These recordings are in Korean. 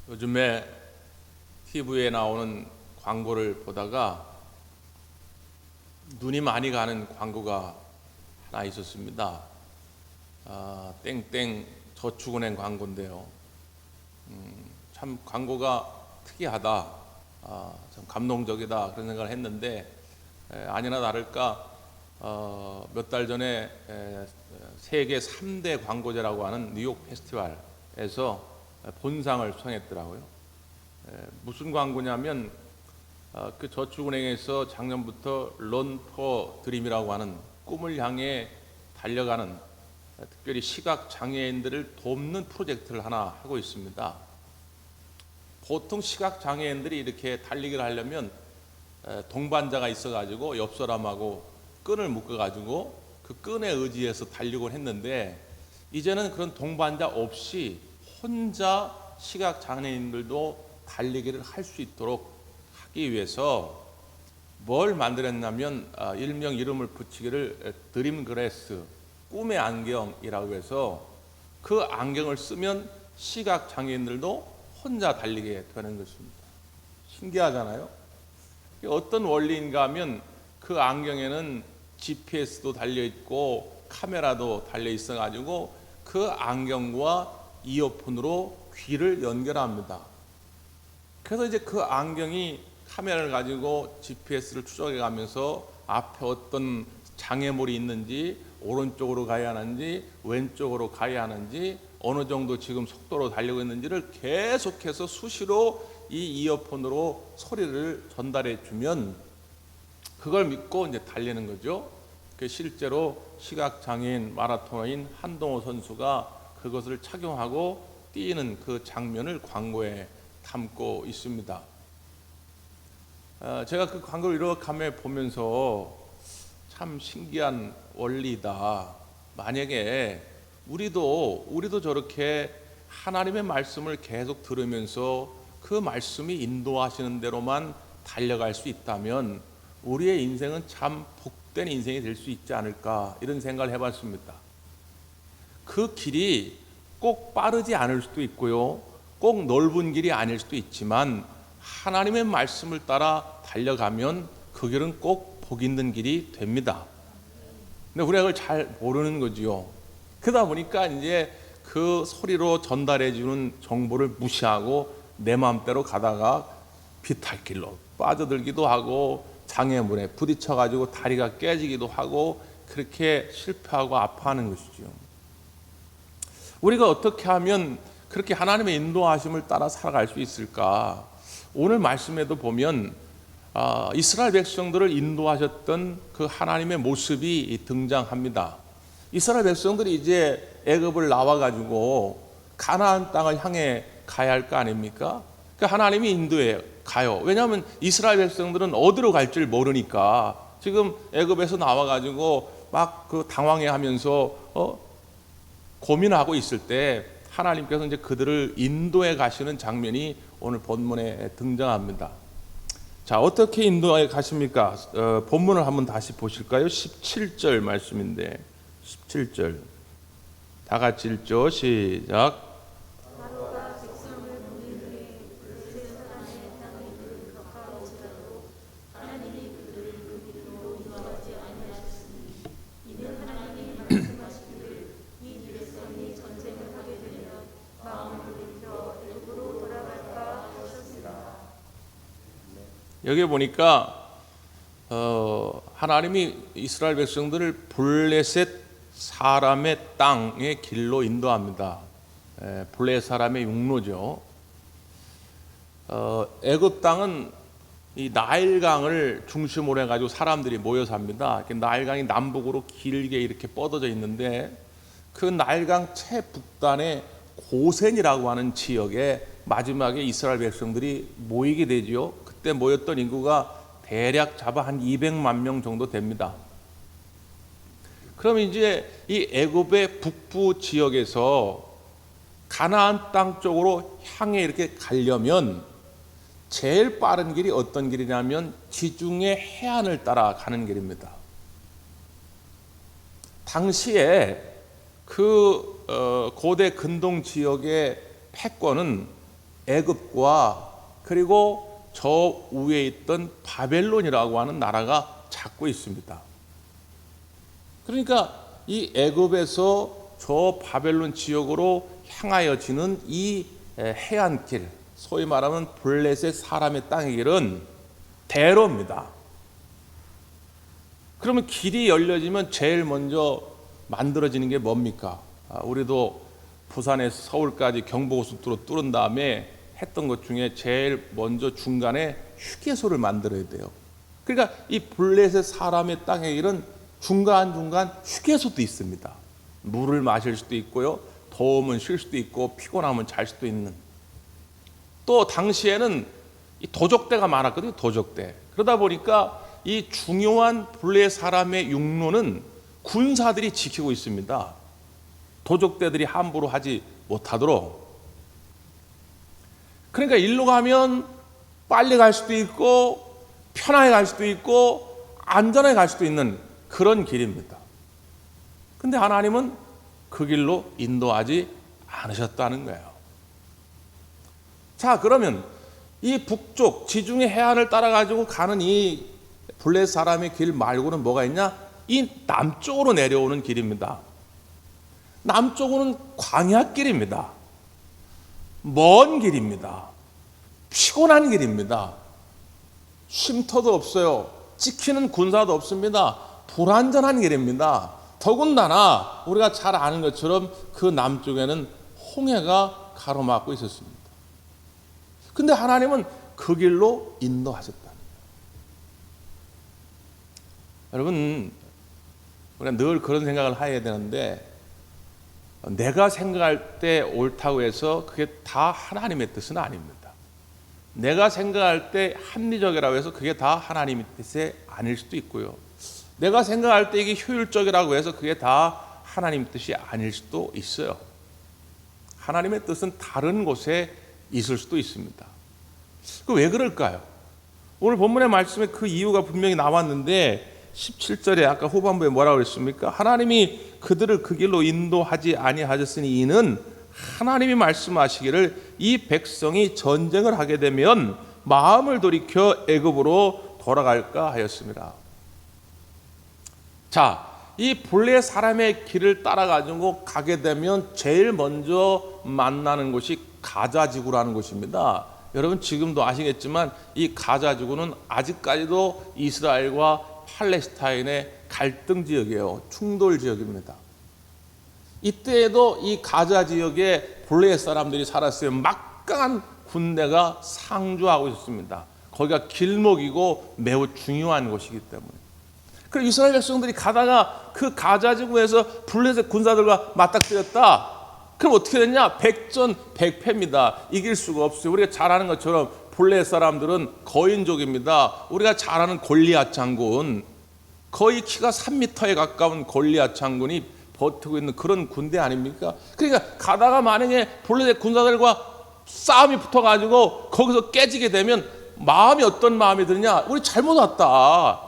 요즘에 TV에 나오는 광고를 보다가 눈이 많이 가는 광고가 하나 있었습니다. 땡땡 저축은행 광고인데요. 참 광고가 특이하다, 참 감동적이다 그런 생각을 했는데 아니나 다를까 몇 달 전에 세계 3대 광고제라고 하는 뉴욕 페스티벌에서 본상을 수상했더라고요. 무슨 광고냐면 그 저축은행에서 작년부터 런 포 드림이라고 하는 꿈을 향해 달려가는 특별히 시각 장애인들을 돕는 프로젝트를 하나 하고 있습니다. 보통 시각 장애인들이 이렇게 달리기를 하려면 동반자가 있어가지고 옆 사람하고 끈을 묶어가지고 그 끈에 의지해서 달리곤 했는데, 이제는 그런 동반자 없이 혼자 시각 장애인들도 달리기를 할 수 있도록 하기 위해서 뭘 만들었냐면 일명 이름을 붙이기를 드림 그래스, 꿈의 안경이라고 해서 그 안경을 쓰면 시각 장애인들도 혼자 달리게 되는 것입니다. 신기하잖아요. 어떤 원리인가 하면 그 안경에는 GPS도 달려있고 카메라도 달려있어 가지고 그 안경과 이어폰으로 귀를 연결합니다. 그래서 이제 그 안경이 카메라를 가지고 GPS를 추적해 가면서 앞에 어떤 장애물이 있는지, 오른쪽으로 가야 하는지 왼쪽으로 가야 하는지, 어느 정도 지금 속도로 달리고 있는지를 계속해서 수시로 이 이어폰으로 소리를 전달해 주면 그걸 믿고 이제 달리는 거죠. 실제로 시각장애인 마라토너인 한동호 선수가 그것을 착용하고 뛰는 그 장면을 광고에 담고 있습니다. 제가 그 광고를 이렇게 보면서 참 신기한 원리다. 만약에 우리도 저렇게 하나님의 말씀을 계속 들으면서 그 말씀이 인도하시는 대로만 달려갈 수 있다면 우리의 인생은 참 복된 인생이 될 수 있지 않을까, 이런 생각을 해봤습니다. 그 길이 꼭 빠르지 않을 수도 있고요, 꼭 넓은 길이 아닐 수도 있지만 하나님의 말씀을 따라 달려가면 그 길은 꼭 복 있는 길이 됩니다. 근데 우리가 그걸 잘 모르는 거지요. 그러다 보니까 이제 그 소리로 전달해 주는 정보를 무시하고 내 마음대로 가다가 비탈길로 빠져들기도 하고 장애물에 부딪혀 가지고 다리가 깨지기도 하고 그렇게 실패하고 아파하는 것이죠. 우리가 어떻게 하면 그렇게 하나님의 인도하심을 따라 살아갈 수 있을까? 오늘 말씀에도 보면 이스라엘 백성들을 인도하셨던 그 하나님의 모습이 등장합니다. 이스라엘 백성들이 이제 애굽을 나와가지고 가나안 땅을 향해 가야 할 거 아닙니까? 그러니까 하나님이 인도해 가요. 왜냐하면 이스라엘 백성들은 어디로 갈지를 모르니까 지금 애굽에서 나와가지고 막 그 당황해하면서 고민하고 있을 때 하나님께서 이제 그들을 인도해 가시는 장면이 오늘 본문에 등장합니다. 자, 어떻게 인도해 가십니까? 본문을 한번 다시 보실까요? 17절 말씀인데 17절 다 같이 읽죠. 시작. 여기 보니까 하나님이 이스라엘 백성들을 블레셋 사람의 땅의 길로 인도합니다. 블레셋 사람의 육로죠. 애굽 땅은 이 나일강을 중심으로 해가지고 사람들이 모여 삽니다. 나일강이 남북으로 길게 이렇게 뻗어져 있는데 그 나일강 최북단의 고센이라고 하는 지역에 마지막에 이스라엘 백성들이 모이게 되죠. 그때 모였던 인구가 대략 잡아 한 200만 명 정도 됩니다. 그럼 이제 이 애굽의 북부 지역에서 가나안 땅 쪽으로 향해 이렇게 가려면 제일 빠른 길이 어떤 길이냐면 지중해 해안을 따라 가는 길입니다. 당시에 그 고대 근동 지역의 패권은 애굽과 그리고 저 위에 있던 바벨론이라고 하는 나라가 잡고 있습니다. 그러니까 이 애굽에서 저 바벨론 지역으로 향하여지는 이 해안길, 소위 말하면 블레셋 사람의 땅의 길은 대로입니다. 그러면 길이 열려지면 제일 먼저 만들어지는 게 뭡니까? 우리도 부산에서 서울까지 경부고속도로 뚫은 다음에 했던 것 중에 제일 먼저 중간에 휴게소를 만들어야 돼요. 그러니까 이 블레셋 사람의 땅의 길은 중간중간 휴게소도 있습니다. 물을 마실 수도 있고요, 더우면 쉴 수도 있고 피곤하면 잘 수도 있는. 또 당시에는 이 도적대가 많았거든요. 도적대. 그러다 보니까 이 중요한 블레셋 사람의 육로는 군사들이 지키고 있습니다. 도적대들이 함부로 하지 못하도록. 그러니까 일로 가면 빨리 갈 수도 있고 편하게 갈 수도 있고 안전하게 갈 수도 있는 그런 길입니다. 근데 하나님은 그 길로 인도하지 않으셨다는 거예요. 자, 그러면 이 북쪽 지중해 해안을 따라가지고 가는 이 블레셋 사람의 길 말고는 뭐가 있냐? 이 남쪽으로 내려오는 길입니다. 남쪽으로는 광야길입니다. 먼 길입니다. 피곤한 길입니다. 쉼터도 없어요. 지키는 군사도 없습니다. 불안전한 길입니다. 더군다나 우리가 잘 아는 것처럼 그 남쪽에는 홍해가 가로막고 있었습니다. 근데 하나님은 그 길로 인도하셨다. 여러분, 우리가 늘 그런 생각을 해야 되는데, 내가 생각할 때 옳다고 해서 그게 다 하나님의 뜻은 아닙니다. 내가 생각할 때 합리적이라고 해서 그게 다 하나님의 뜻이 아닐 수도 있고요. 내가 생각할 때 이게 효율적이라고 해서 그게 다 하나님의 뜻이 아닐 수도 있어요. 하나님의 뜻은 다른 곳에 있을 수도 있습니다. 그 왜 그럴까요? 오늘 본문의 말씀에 그 이유가 분명히 나왔는데 17절에 아까 후반부에 뭐라고 그랬습니까? 하나님이 그들을 그 길로 인도하지 아니하셨으니 이는 하나님이 말씀하시기를 이 백성이 전쟁을 하게 되면 마음을 돌이켜 애굽으로 돌아갈까 하였습니다. 자, 이 블레셋 사람의 길을 따라가지고 가게 되면 제일 먼저 만나는 곳이 가자지구라는 곳입니다. 여러분 지금도 아시겠지만 이 가자지구는 아직까지도 이스라엘과 팔레스타인의 갈등 지역이에요. 충돌 지역입니다. 이때에도 이 가자 지역에 블레셋 사람들이 살았어요. 막강한 군대가 상주하고 있었습니다. 거기가 길목이고 매우 중요한 곳이기 때문에. 그래서 이스라엘 백성들이 가다가 그 가자 지구에서 블레셋 군사들과 맞닥뜨렸다. 그럼 어떻게 됐냐? 백전백패입니다. 이길 수가 없어요. 우리가 잘 아는 것처럼 블레셋 사람들은 거인족입니다. 우리가 잘 아는 골리앗 장군, 거의 키가 3m에 가까운 골리앗 장군이 버티고 있는 그런 군대 아닙니까? 그러니까 가다가 만약에 블레셋 군사들과 싸움이 붙어가지고 거기서 깨지게 되면 마음이 어떤 마음이 드느냐? 우리 잘못 왔다.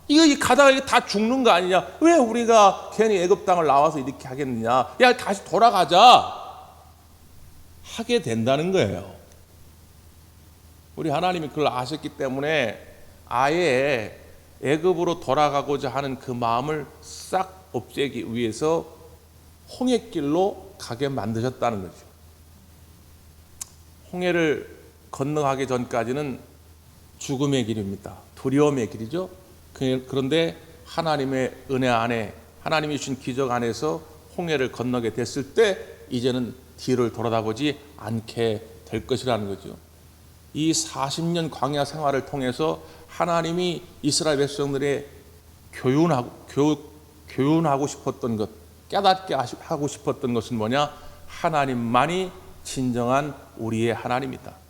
이거 가다가 이게 다 죽는 거 아니냐? 왜 우리가 괜히 애굽 땅을 나와서 이렇게 하겠느냐? 야, 다시 돌아가자. 하게 된다는 거예요. 우리 하나님이 그걸 아셨기 때문에 아예 애굽으로 돌아가고자 하는 그 마음을 싹 없애기 위해서 홍해길로 가게 만드셨다는 거죠. 홍해를 건너가기 전까지는 죽음의 길입니다. 두려움의 길이죠. 그런데 하나님의 은혜 안에, 하나님이 주신 기적 안에서 홍해를 건너게 됐을 때 이제는 뒤를 돌아다보지 않게 될 것이라는 거죠. 이 40년 광야 생활을 통해서 하나님이 이스라엘 백성들의 교훈하고 싶었던 것, 깨닫게 하고 싶었던 것은 뭐냐? 하나님만이 진정한 우리의 하나님이다.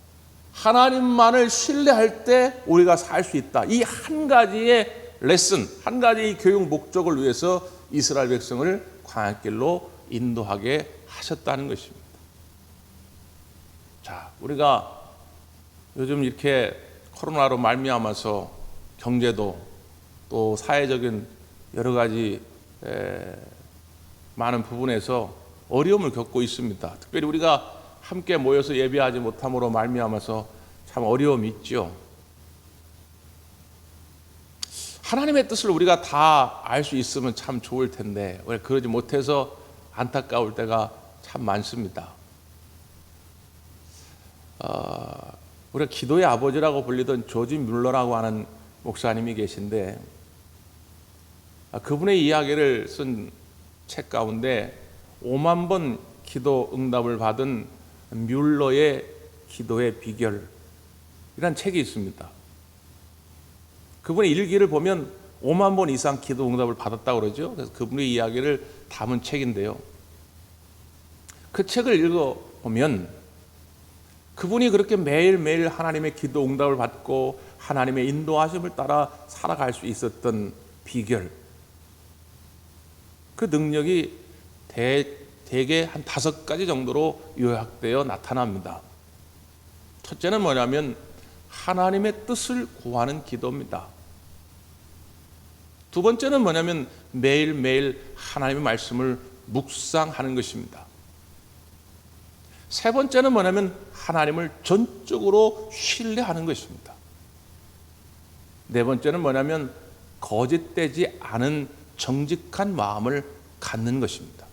하나님만을 신뢰할 때 우리가 살 수 있다. 이 한 가지의 레슨, 한 가지의 교육 목적을 위해서 이스라엘 백성을 광야길로 인도하게 하셨다는 것입니다. 자, 우리가 요즘 이렇게 코로나로 말미암아서 경제도 또 사회적인 여러 가지 많은 부분에서 어려움을 겪고 있습니다. 특별히 우리가 함께 모여서 예배하지 못함으로 말미암아서 참 어려움이 있죠. 하나님의 뜻을 우리가 다 알 수 있으면 참 좋을 텐데 왜 그러지 못해서 안타까울 때가 참 많습니다. 우리가 기도의 아버지라고 불리던 조지 뮬러라고 하는 목사님이 계신데 그분의 이야기를 쓴 책 가운데 5만 번 기도 응답을 받은 뮬러의 기도의 비결 이란 책이 있습니다. 그분의 일기를 보면 5만 번 이상 기도 응답을 받았다고 그러죠. 그래서 그분의 이야기를 담은 책인데요. 그 책을 읽어보면 그분이 그렇게 매일매일 하나님의 기도 응답을 받고 하나님의 인도하심을 따라 살아갈 수 있었던 비결, 그 능력이 대개 한 5가지 정도로 요약되어 나타납니다. 첫째는 뭐냐면 하나님의 뜻을 구하는 기도입니다. 두 번째는 뭐냐면 매일매일 하나님의 말씀을 묵상하는 것입니다. 세 번째는 뭐냐면 하나님을 전적으로 신뢰하는 것입니다. 네 번째는 뭐냐면 거짓되지 않은 정직한 마음을 갖는 것입니다.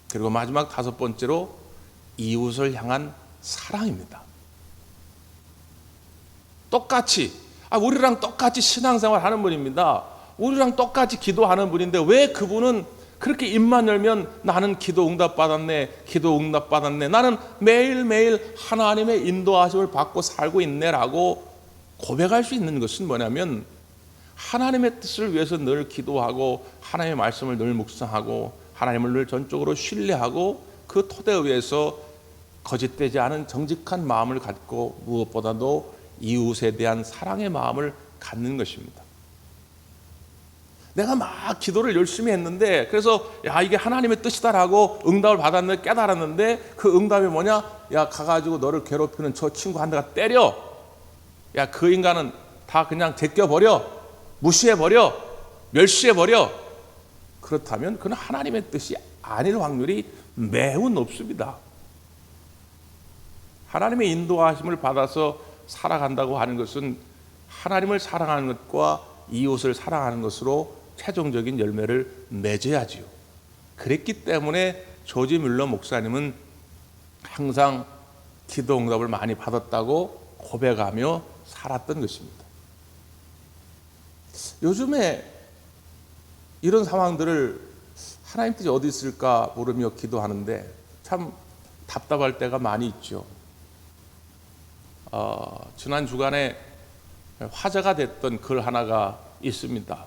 그리고 마지막 5번째로 이웃을 향한 사랑입니다. 똑같이 우리랑 똑같이 신앙생활 하는 분입니다. 우리랑 똑같이 기도하는 분인데 왜 그분은 그렇게 입만 열면 나는 기도 응답 받았네, 기도 응답 받았네, 나는 매일매일 하나님의 인도하심을 받고 살고 있네라고 고백할 수 있는 것은 뭐냐면 하나님의 뜻을 위해서 늘 기도하고 하나님의 말씀을 늘 묵상하고 하나님을 늘 전적으로 신뢰하고 그 토대에 의해서 거짓되지 않은 정직한 마음을 갖고 무엇보다도 이웃에 대한 사랑의 마음을 갖는 것입니다. 내가 막 기도를 열심히 했는데 그래서 이게 하나님의 뜻이다라고 응답을 받았는데 깨달았는데 그 응답이 뭐냐? 가가지고 너를 괴롭히는 저 친구 한 대가 때려. 그 인간은 다 그냥 제껴버려. 무시해버려. 멸시해버려. 그렇다면 그는 하나님의 뜻이 아닐 확률이 매우 높습니다. 하나님의 인도하심을 받아서 살아간다고 하는 것은 하나님을 사랑하는 것과 이웃을 사랑하는 것으로 최종적인 열매를 맺어야지요. 그랬기 때문에 조지 뮬러 목사님은 항상 기도 응답을 많이 받았다고 고백하며 살았던 것입니다. 요즘에 이런 상황들을 하나님 뜻이 어디 있을까 모르며 기도하는데 참 답답할 때가 많이 있죠. 지난 주간에 화제가 됐던 글 하나가 있습니다.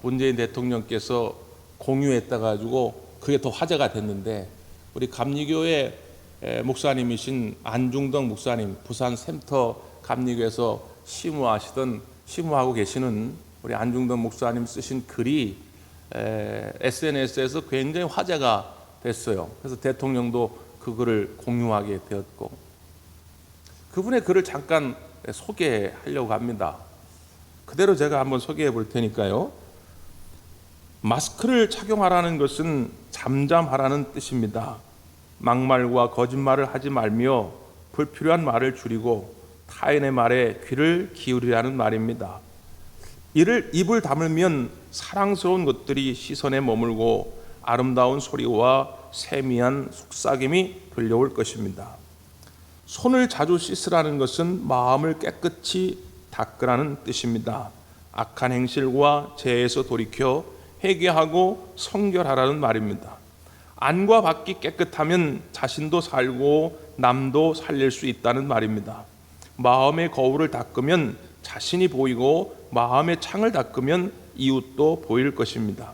문재인 대통령께서 공유했다 가지고 그게 더 화제가 됐는데 우리 감리교회 목사님이신 안중덕 목사님, 부산 샘터 감리교에서 심우하고 계시는 우리 안중덕 목사님 쓰신 글이 SNS에서 굉장히 화제가 됐어요. 그래서 대통령도 그 글을 공유하게 되었고 그분의 글을 잠깐 소개하려고 합니다. 그대로 제가 한번 소개해 볼 테니까요. 마스크를 착용하라는 것은 잠잠하라는 뜻입니다. 막말과 거짓말을 하지 말며 불필요한 말을 줄이고 타인의 말에 귀를 기울이라는 말입니다. 입을 다물면 사랑스러운 것들이 시선에 머물고 아름다운 소리와 세미한 속삭임이 들려올 것입니다. 손을 자주 씻으라는 것은 마음을 깨끗이 닦으라는 뜻입니다. 악한 행실과 죄에서 돌이켜 회개하고 성결하라는 말입니다. 안과 밖이 깨끗하면 자신도 살고 남도 살릴 수 있다는 말입니다. 마음의 거울을 닦으면 자신이 보이고 마음의 창을 닦으면 이웃도 보일 것입니다.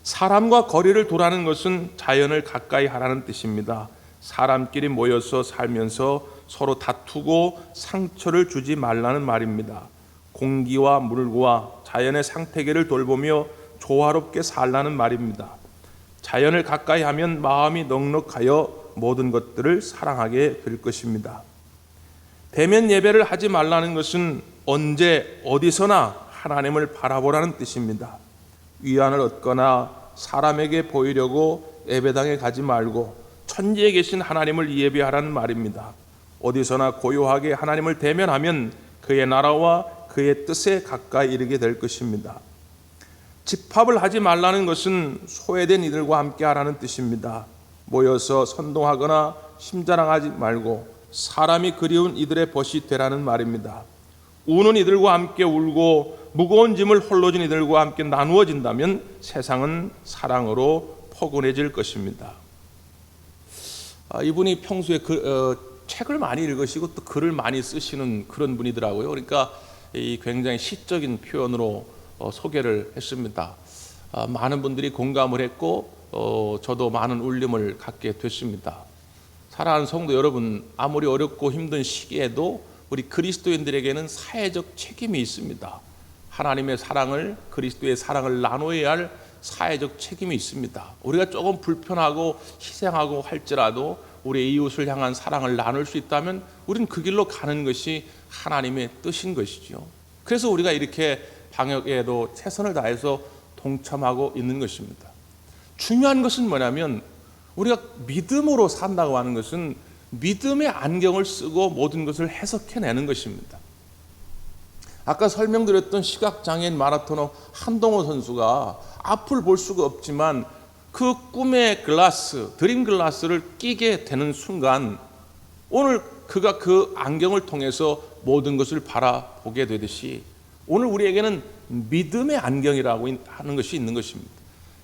사람과 거리를 두라는 것은 자연을 가까이 하라는 뜻입니다. 사람끼리 모여서 살면서 서로 다투고 상처를 주지 말라는 말입니다. 공기와 물과 자연의 상태계를 돌보며 조화롭게 살라는 말입니다. 자연을 가까이 하면 마음이 넉넉하여 모든 것들을 사랑하게 될 것입니다. 대면 예배를 하지 말라는 것은 언제 어디서나 하나님을 바라보라는 뜻입니다. 위안을 얻거나 사람에게 보이려고 예배당에 가지 말고 천지에 계신 하나님을 예배하라는 말입니다. 어디서나 고요하게 하나님을 대면하면 그의 나라와 그의 뜻에 가까이 이르게 될 것입니다. 집합을 하지 말라는 것은 소외된 이들과 함께 하라는 뜻입니다. 모여서 선동하거나 심자랑하지 말고 사람이 그리운 이들의 벗이 되라는 말입니다. 우는 이들과 함께 울고 무거운 짐을 홀로 진 이들과 함께 나누어진다면 세상은 사랑으로 포근해질 것입니다. 이분이 평소에 책을 많이 읽으시고 또 글을 많이 쓰시는 그런 분이더라고요. 그러니까 굉장히 시적인 표현으로 소개를 했습니다. 많은 분들이 공감을 했고 저도 많은 울림을 갖게 됐습니다. 사랑하는 성도 여러분, 아무리 어렵고 힘든 시기에도 우리 그리스도인들에게는 사회적 책임이 있습니다. 하나님의 사랑을, 그리스도의 사랑을 나눠야 할 사회적 책임이 있습니다. 우리가 조금 불편하고 희생하고 할지라도 우리 이웃을 향한 사랑을 나눌 수 있다면 우리는 그 길로 가는 것이 하나님의 뜻인 것이죠. 그래서 우리가 이렇게 방역에도 최선을 다해서 동참하고 있는 것입니다. 중요한 것은 뭐냐면 우리가 믿음으로 산다고 하는 것은 믿음의 안경을 쓰고 모든 것을 해석해내는 것입니다. 아까 설명드렸던 시각장애인 마라토너 한동호 선수가 앞을 볼 수가 없지만 그 꿈의 글라스, 드림 글라스를 끼게 되는 순간 오늘 그가 그 안경을 통해서 모든 것을 바라보게 되듯이 오늘 우리에게는 믿음의 안경이라고 하는 것이 있는 것입니다.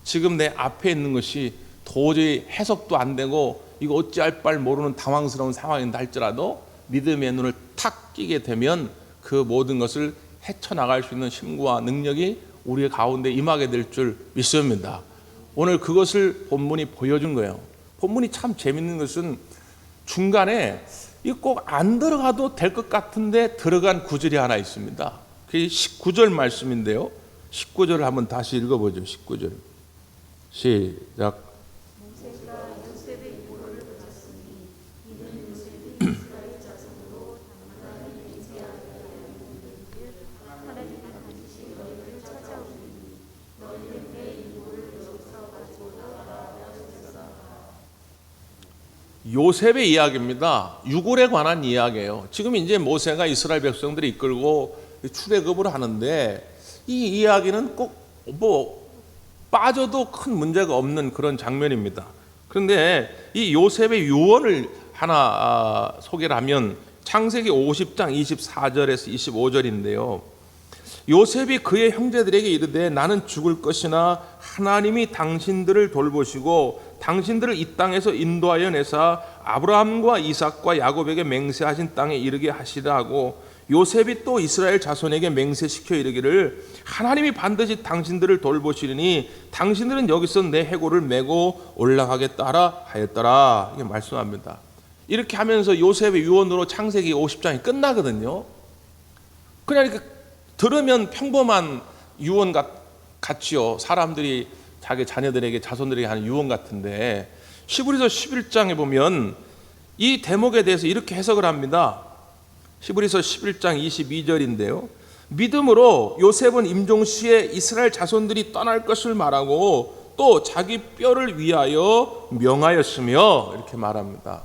지금 내 앞에 있는 것이 도저히 해석도 안 되고 이거 어찌할 바를 모르는 당황스러운 상황인다 할지라도 믿음의 눈을 탁 끼게 되면 그 모든 것을 헤쳐나갈 수 있는 힘과 능력이 우리 가운데 임하게 될 줄 믿습니다. 오늘 그것을 본문이 보여준 거예요. 본문이 참 재밌는 것은 중간에 꼭 안 들어가도 될 것 같은데 들어간 구절이 하나 있습니다. 그게 19절 말씀인데요. 19절을 한번 다시 읽어보죠. 19절 시작. 요셉의 이야기입니다. 유골에 관한 이야기예요. 지금 이제 모세가 이스라엘 백성들이 이끌고 출애굽을 하는데 이 이야기는 꼭 빠져도 큰 문제가 없는 그런 장면입니다. 그런데 이 요셉의 유언을 하나 소개를 하면 창세기 50장 24절에서 25절인데요. 요셉이 그의 형제들에게 이르되 나는 죽을 것이나 하나님이 당신들을 돌보시고 당신들을 이 땅에서 인도하여 내사 아브라함과 이삭과 야곱에게 맹세하신 땅에 이르게 하시라 하고 요셉이 또 이스라엘 자손에게 맹세시켜 이르기를 하나님이 반드시 당신들을 돌보시리니 당신들은 여기서 내 해골을 메고 올라가겠다 하였더라. 이게 말씀합니다. 이렇게 하면서 요셉의 유언으로 창세기 50장이 끝나거든요. 그냥 이렇게 들으면 평범한 유언 같지요. 사람들이 자기 자녀들에게 자손들에게 하는 유언 같은데 히브리서 11장에 보면 이 대목에 대해서 이렇게 해석을 합니다. 히브리서 11장 22절인데요. 믿음으로 요셉은 임종시에 이스라엘 자손들이 떠날 것을 말하고 또 자기 뼈를 위하여 명하였으며 이렇게 말합니다.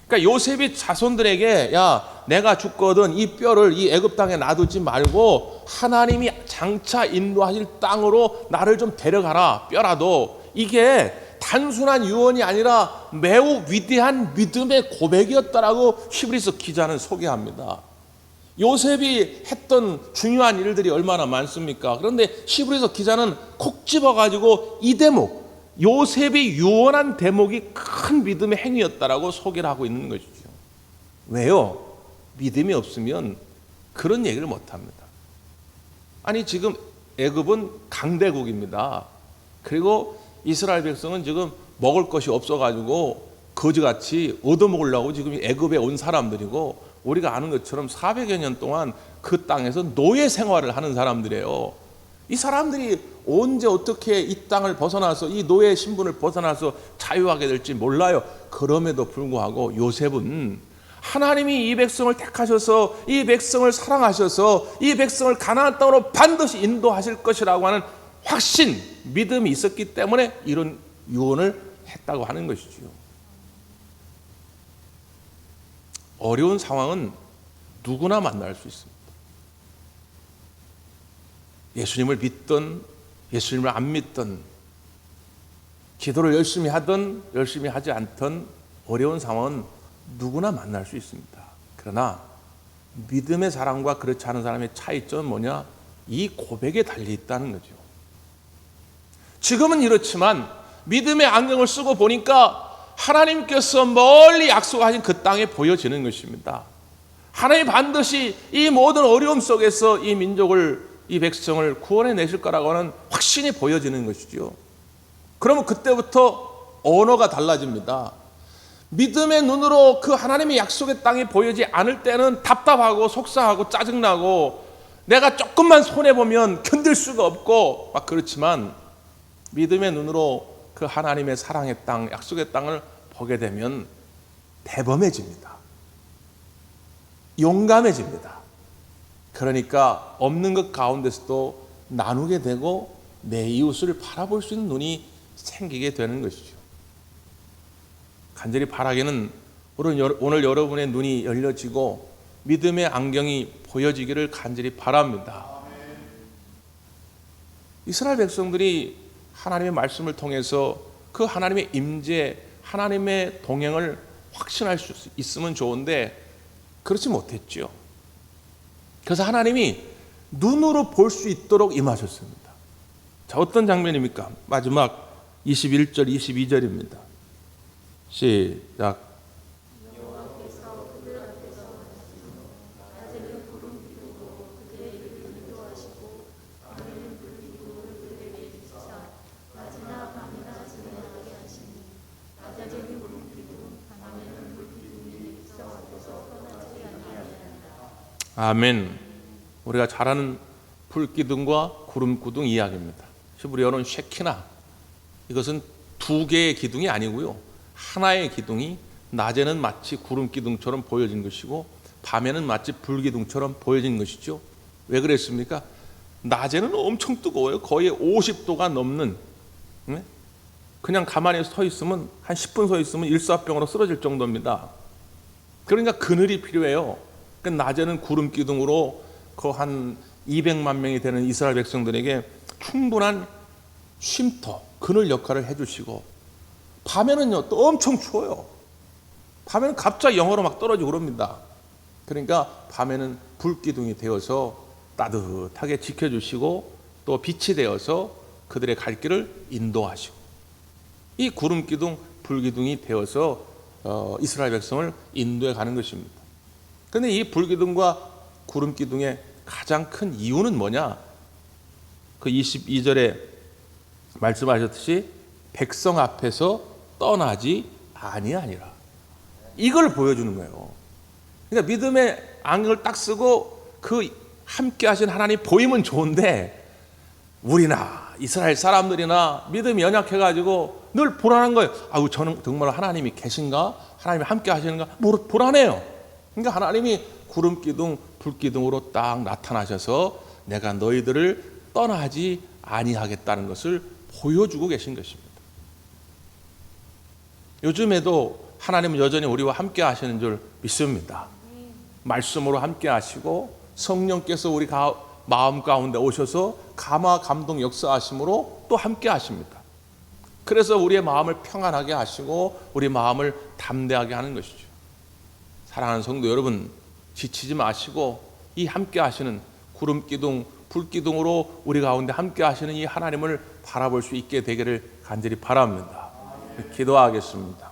그러니까 요셉이 자손들에게 야 내가 죽거든 이 뼈를 이 애굽 땅에 놔두지 말고 하나님이 장차 인도하실 땅으로 나를 좀 데려가라. 뼈라도. 이게 단순한 유언이 아니라 매우 위대한 믿음의 고백이었다라고 히브리서 기자는 소개합니다. 요셉이 했던 중요한 일들이 얼마나 많습니까? 그런데 히브리서 기자는 콕 집어가지고 이 대목 요셉이 유언한 대목이 큰 믿음의 행위였다라고 소개를 하고 있는 것이죠. 왜요? 믿음이 없으면 그런 얘기를 못합니다. 아니 지금 애굽은 강대국입니다. 그리고 이스라엘 백성은 지금 먹을 것이 없어가지고 거지같이 얻어먹으려고 지금 애굽에 온 사람들이고 우리가 아는 것처럼 400여 년 동안 그 땅에서 노예 생활을 하는 사람들이에요. 이 사람들이 언제 어떻게 이 땅을 벗어나서 이 노예 신분을 벗어나서 자유하게 될지 몰라요. 그럼에도 불구하고 요셉은 하나님이 이 백성을 택하셔서 이 백성을 사랑하셔서 이 백성을 가나안 땅으로 반드시 인도하실 것이라고 하는 확신, 믿음이 있었기 때문에 이런 유언을 했다고 하는 것이지요. 어려운 상황은 누구나 만날 수 있습니다. 예수님을 믿든 예수님을 안 믿든, 기도를 열심히 하든 열심히 하지 않든 어려운 상황은 누구나 만날 수 있습니다. 그러나 믿음의 사람과 그렇지 않은 사람의 차이점은 뭐냐? 이 고백에 달려 있다는 거죠. 지금은 이렇지만 믿음의 안경을 쓰고 보니까 하나님께서 멀리 약속하신 그 땅에 보여지는 것입니다. 하나님 반드시 이 모든 어려움 속에서 이 민족을, 이 백성을 구원해 내실 거라고 하는 확신이 보여지는 것이죠. 그러면 그때부터 언어가 달라집니다. 믿음의 눈으로 그 하나님의 약속의 땅이 보이지 않을 때는 답답하고 속상하고 짜증나고 내가 조금만 손해보면 견딜 수가 없고 막 그렇지만, 믿음의 눈으로 그 하나님의 사랑의 땅, 약속의 땅을 보게 되면 대범해집니다. 용감해집니다. 그러니까 없는 것 가운데서도 나누게 되고 내 이웃을 바라볼 수 있는 눈이 생기게 되는 것이죠. 간절히 바라기는 오늘 여러분의 눈이 열려지고 믿음의 안경이 보여지기를 간절히 바랍니다. 이스라엘 백성들이 하나님의 말씀을 통해서 그 하나님의 임재, 하나님의 동행을 확신할 수 있으면 좋은데 그렇지 못했죠. 그래서 하나님이 눈으로 볼 수 있도록 임하셨습니다. 자, 어떤 장면입니까? 마지막 21절, 22절입니다. 시작. 아멘. 우리가 잘 아는 불기둥과 구름기둥 이야기입니다. 히브리어로는 쉐키나. 이것은 두 개의 기둥이 아니고요, 하나의 기둥이 낮에는 마치 구름기둥처럼 보여진 것이고 밤에는 마치 불기둥처럼 보여진 것이죠. 왜 그랬습니까? 낮에는 엄청 뜨거워요. 거의 50도가 넘는, 그냥 가만히 서 있으면 한 10분 서 있으면 일사병으로 쓰러질 정도입니다. 그러니까 그늘이 필요해요. 그러니까 낮에는 구름기둥으로 그 한 200만 명이 되는 이스라엘 백성들에게 충분한 쉼터, 그늘 역할을 해주시고, 밤에는요 또 엄청 추워요. 밤에는 갑자기 영하로 막 떨어지고 그럽니다. 그러니까 밤에는 불기둥이 되어서 따뜻하게 지켜주시고 또 빛이 되어서 그들의 갈 길을 인도하시고, 이 구름기둥, 불기둥이 되어서 이스라엘 백성을 인도해 가는 것입니다. 그런데 이 불기둥과 구름기둥의 가장 큰 이유는 뭐냐? 그 22절에 말씀하셨듯이 백성 앞에서 떠나지 아니하니라. 이걸 보여주는 거예요. 그러니까 믿음의 안경을 딱 쓰고 그 함께 하신 하나님 보이면 좋은데, 우리나 이스라엘 사람들이나 믿음이 연약해가지고 늘 불안한 거예요. 아우, 저는 정말 하나님이 계신가? 하나님이 함께 하시는가? 불안해요. 그러니까 하나님이 구름기둥, 불기둥으로 딱 나타나셔서 내가 너희들을 떠나지 아니하겠다는 것을 보여주고 계신 것입니다. 요즘에도 하나님은 여전히 우리와 함께 하시는 줄 믿습니다. 말씀으로 함께 하시고 성령께서 우리 마음 가운데 오셔서 감화 감동 역사하심으로 또 함께 하십니다. 그래서 우리의 마음을 평안하게 하시고 우리 마음을 담대하게 하는 것이죠. 사랑하는 성도 여러분, 지치지 마시고 이 함께 하시는 구름기둥, 불기둥으로 우리 가운데 함께 하시는 이 하나님을 바라볼 수 있게 되기를 간절히 바랍니다. 기도하겠습니다.